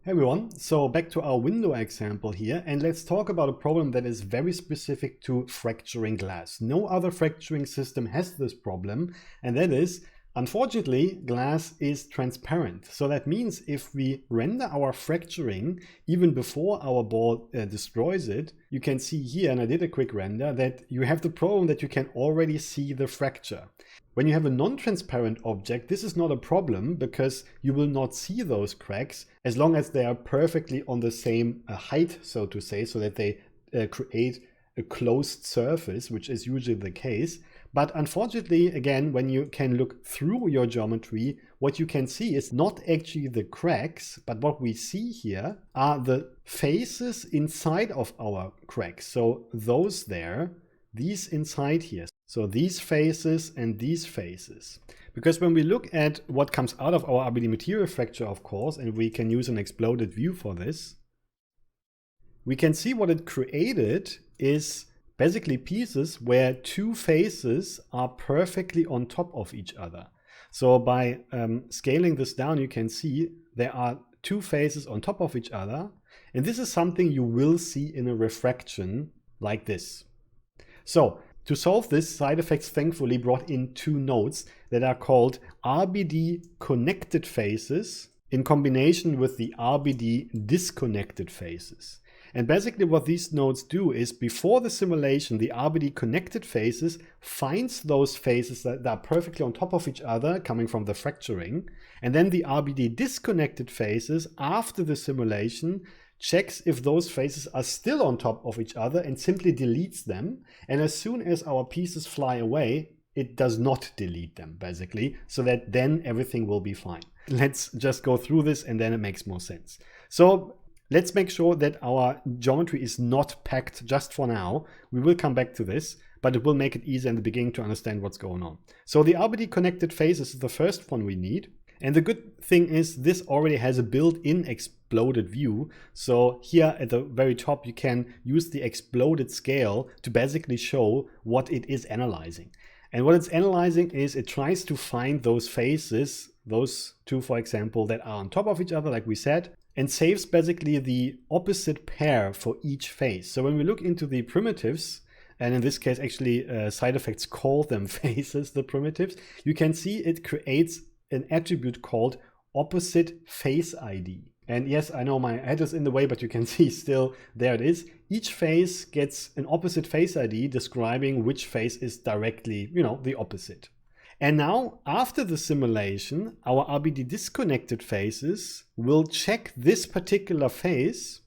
Hey everyone, so back to our window example here, and let's talk about a problem that is very specific to fracturing glass. No other fracturing system has this problem, and that is, unfortunately, glass is transparent. So that means if we render our fracturing even before our ball destroys it, you can see here, and I did a quick render, that you have the problem that you can already see the fracture. When you have a non-transparent object, this is not a problem because you will not see those cracks as long as they are perfectly on the same height, so to say, so that they create a closed surface, which is usually the case. But unfortunately, again, when you can look through your geometry, what you can see is not actually the cracks, but what we see here are the faces inside of our cracks. So those there, these inside here. So these faces and these faces. Because when we look at what comes out of our RBD material fracture, of course, and we can use an exploded view for this, we can see what it created is basically pieces where two faces are perfectly on top of each other. So by scaling this down, you can see there are two faces on top of each other. And this is something you will see in a refraction like this. So to solve this, side effects thankfully brought in two nodes that are called RBD connected faces in combination with the RBD disconnected faces. And basically what these nodes do is before the simulation, the RBD connected faces finds those faces that are perfectly on top of each other coming from the fracturing. And then the RBD disconnected faces after the simulation checks if those faces are still on top of each other and simply deletes them. And as soon as our pieces fly away, it does not delete them, basically, so that then everything will be fine. Let's just go through this and then it makes more sense. So let's make sure that our geometry is not packed just for now. We will come back to this, but it will make it easier in the beginning to understand what's going on. So the RBD connected faces is the first one we need. And the good thing is this already has a built-in exploded view. So here at the very top, you can use the exploded scale to basically show what it is analyzing. And what it's analyzing is it tries to find those faces, those two, for example, that are on top of each other, like we said, and saves basically the opposite pair for each face. So when we look into the primitives, and in this case, actually side effects call them faces, the primitives, you can see it creates an attribute called opposite face ID. And yes, I know my head is in the way, but you can see still there it is. Each face gets an opposite face ID describing which face is directly, the opposite. And now after the simulation, our RBD disconnected faces will check this particular face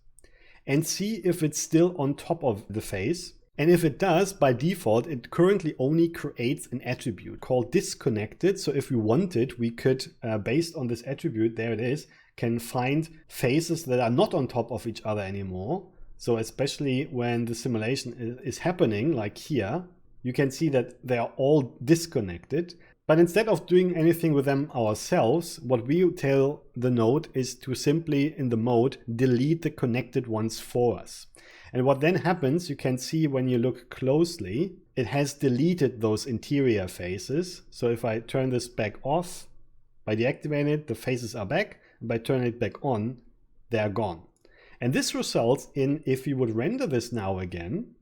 and see if it's still on top of the face. And if it does, by default, it currently only creates an attribute called disconnected. So if we wanted, we could, based on this attribute, there it is, can find faces that are not on top of each other anymore. So especially when the simulation is happening, like here, you can see that they are all disconnected. But instead of doing anything with them ourselves, what we tell the node is to simply, in the mode, delete the connected ones for us. And what then happens, you can see when you look closely, it has deleted those interior faces. So if I turn this back off, by deactivating it, the faces are back. And by turning it back on, they are gone. And this results in, if we would render this now again,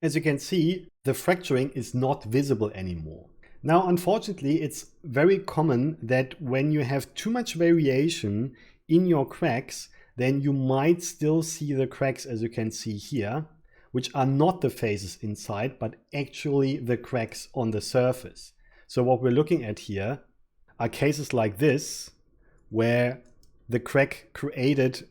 as you can see, the fracturing is not visible anymore. Now, unfortunately, it's very common that when you have too much variation in your cracks, then you might still see the cracks, as you can see here, which are not the faces inside, but actually the cracks on the surface. So what we're looking at here are cases like this, where the crack created,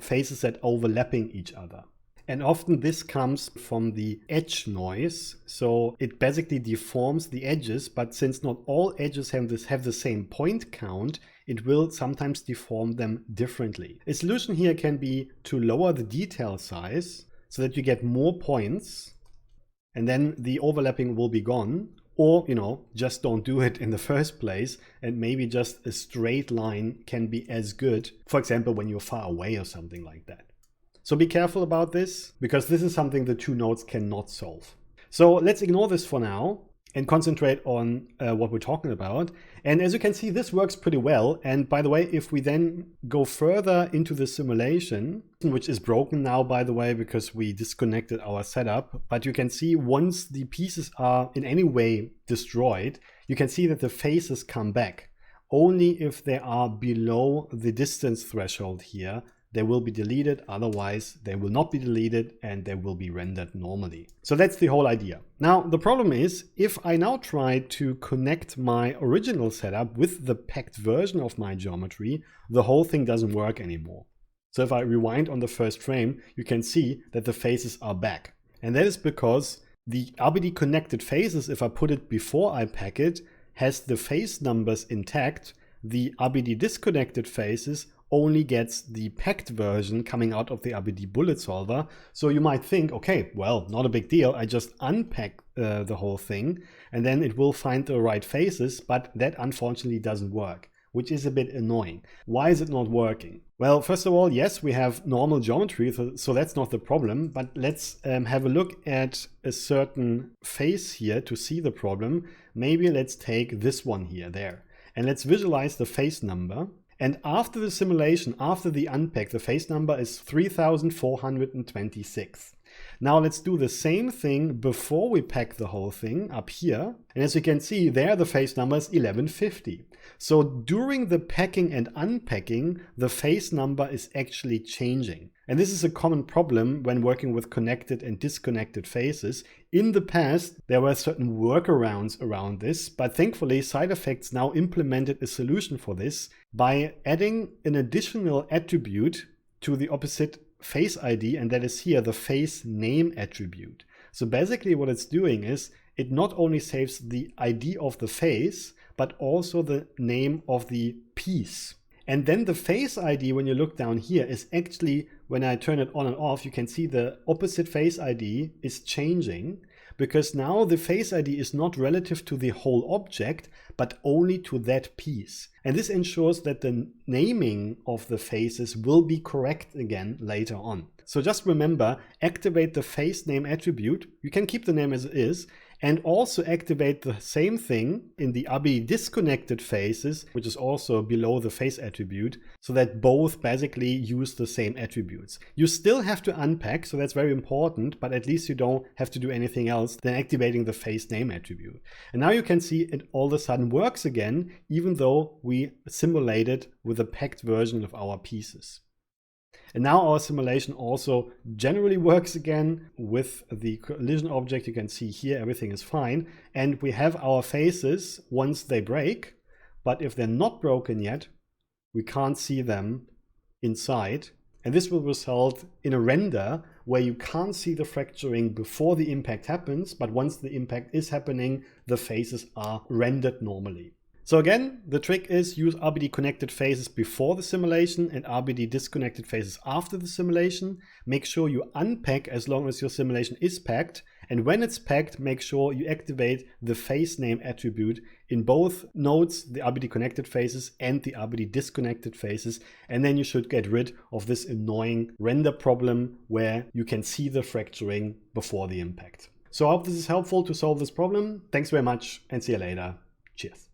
faces that overlapping each other. And often this comes from the edge noise. So it basically deforms the edges, but since not all edges have the same point count, it will sometimes deform them differently. A solution here can be to lower the detail size so that you get more points and then the overlapping will be gone. Or, just don't do it in the first place, and maybe just a straight line can be as good, for example, when you're far away or something like that. So be careful about this, because this is something the two nodes cannot solve. So let's ignore this for now and concentrate on what we're talking about. And as you can see, this works pretty well. And by the way, if we then go further into the simulation, which is broken now, by the way, because we disconnected our setup, but you can see once the pieces are in any way destroyed, you can see that the faces come back. Only if they are below the distance threshold here, they will be deleted, otherwise they will not be deleted and they will be rendered normally. So that's the whole idea. Now the problem is, if I now try to connect my original setup with the packed version of my geometry, the whole thing doesn't work anymore. So if I rewind on the first frame, you can see that the faces are back. And that is because the RBD connected faces, if I put it before I pack it, has the face numbers intact. The RBD disconnected faces only gets the packed version coming out of the RBD bullet solver. So you might think, okay, well, not a big deal. I just unpack the whole thing and then it will find the right faces, but that unfortunately doesn't work, which is a bit annoying. Why is it not working? Well, first of all, yes, we have normal geometry, so that's not the problem, but let's have a look at a certain face here to see the problem. Maybe let's take this one here, there, and let's visualize the face number. And after the simulation, after the unpack, the face number is 3426. Now let's do the same thing before we pack the whole thing up here. And as you can see there, the face number is 1150. So during the packing and unpacking, the face number is actually changing. And this is a common problem when working with connected and disconnected faces. In the past, there were certain workarounds around this, but thankfully Side Effects now implemented a solution for this by adding an additional attribute to the opposite face ID, and that is here the face name attribute. So basically what it's doing is it not only saves the ID of the face, but also the name of the piece. And then the face ID, when you look down here, is actually, when I turn it on and off, you can see the opposite face ID is changing, because now the face ID is not relative to the whole object, but only to that piece. And this ensures that the naming of the faces will be correct again later on. So just remember, activate the face name attribute. You can keep the name as it is, and also activate the same thing in the RBD disconnected faces, which is also below the face attribute, so that both basically use the same attributes. You still have to unpack, so that's very important, but at least you don't have to do anything else than activating the face name attribute. And now you can see it all of a sudden works again, even though we simulated with a packed version of our pieces. And now our simulation also generally works again with the collision object. You can see here everything is fine. And we have our faces once they break, but if they're not broken yet, we can't see them inside. And this will result in a render where you can't see the fracturing before the impact happens, but once the impact is happening, the faces are rendered normally. So again, the trick is use RBD connected faces before the simulation and RBD disconnected faces after the simulation. Make sure you unpack as long as your simulation is packed. And when it's packed, make sure you activate the face name attribute in both nodes, the RBD connected faces and the RBD disconnected faces. And then you should get rid of this annoying render problem where you can see the fracturing before the impact. So I hope this is helpful to solve this problem. Thanks very much and see you later. Cheers.